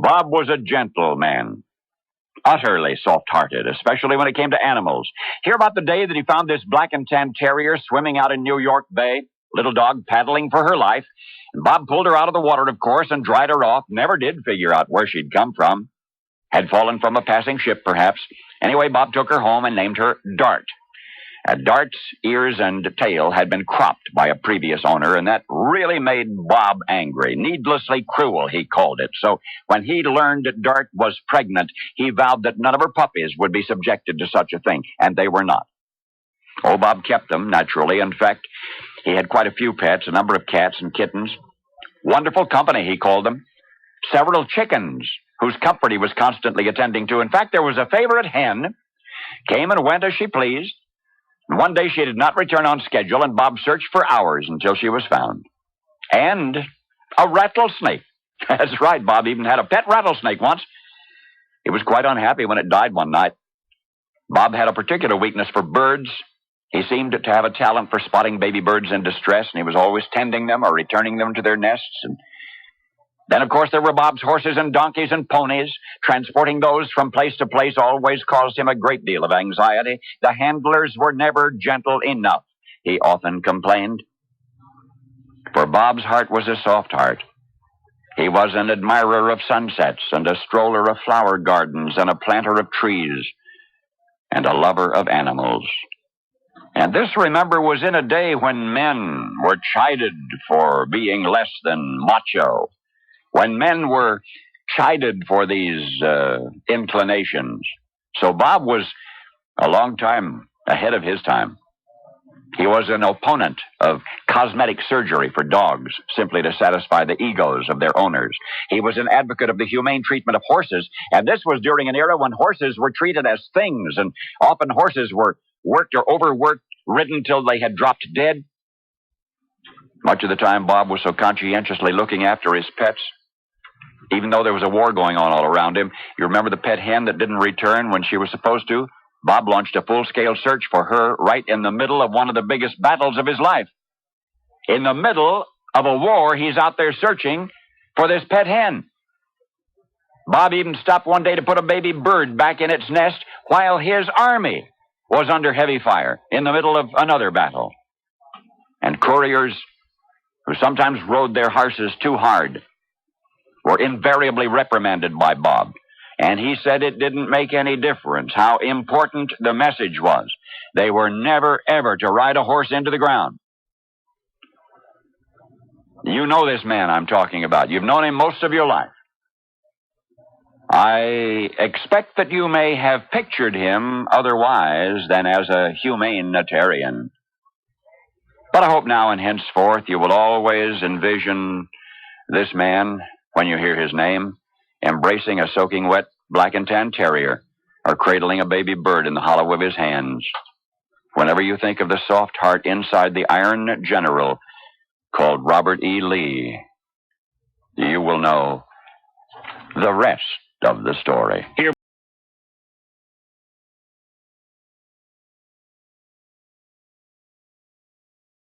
Bob was a gentle man, utterly soft-hearted, especially when it came to animals. Hear about the day that he found this black and tan terrier swimming out in New York Bay, little dog paddling for her life. And Bob pulled her out of the water, of course, and dried her off. Never did figure out where she'd come from. Had fallen from a passing ship, perhaps. Anyway, Bob took her home and named her Dart. Dart's ears and tail had been cropped by a previous owner, and that really made Bob angry. Needlessly cruel, he called it. So when he learned that Dart was pregnant, he vowed that none of her puppies would be subjected to such a thing, and they were not. Oh, Bob kept them, naturally. In fact, he had quite a few pets, a number of cats and kittens. Wonderful company, he called them. Several chickens, whose comfort he was constantly attending to. In fact, there was a favorite hen, came and went as she pleased. One day she did not return on schedule, and Bob searched for hours until she was found. And a rattlesnake. That's right, Bob even had a pet rattlesnake once. He was quite unhappy when it died one night. Bob had a particular weakness for birds. He seemed to have a talent for spotting baby birds in distress, and he was always tending them or returning them to their nests. And then, of course, there were Bob's horses and donkeys and ponies. Transporting those from place to place always caused him a great deal of anxiety. The handlers were never gentle enough, he often complained. For Bob's heart was a soft heart. He was an admirer of sunsets and a stroller of flower gardens and a planter of trees and a lover of animals. And this, remember, was in a day when men were chided for being less than macho. When men were chided for these inclinations. So Bob was a long time ahead of his time. He was an opponent of cosmetic surgery for dogs, simply to satisfy the egos of their owners. He was an advocate of the humane treatment of horses, and this was during an era when horses were treated as things, and often horses were worked or overworked, ridden till they had dropped dead. Much of the time, Bob was so conscientiously looking after his pets. Even though there was a war going on all around him, you remember the pet hen that didn't return when she was supposed to? Bob launched a full-scale search for her right in the middle of one of the biggest battles of his life. In the middle of a war, he's out there searching for this pet hen. Bob even stopped one day to put a baby bird back in its nest while his army was under heavy fire in the middle of another battle. And couriers who sometimes rode their horses too hard were invariably reprimanded by Bob. And he said it didn't make any difference how important the message was. They were never, ever to ride a horse into the ground. You know this man I'm talking about. You've known him most of your life. I expect that you may have pictured him otherwise than as a humanitarian. But I hope now and henceforth you will always envision this man, when you hear his name, embracing a soaking wet black and tan terrier or cradling a baby bird in the hollow of his hands. Whenever you think of the soft heart inside the Iron General called Robert E. Lee, you will know the rest of the story.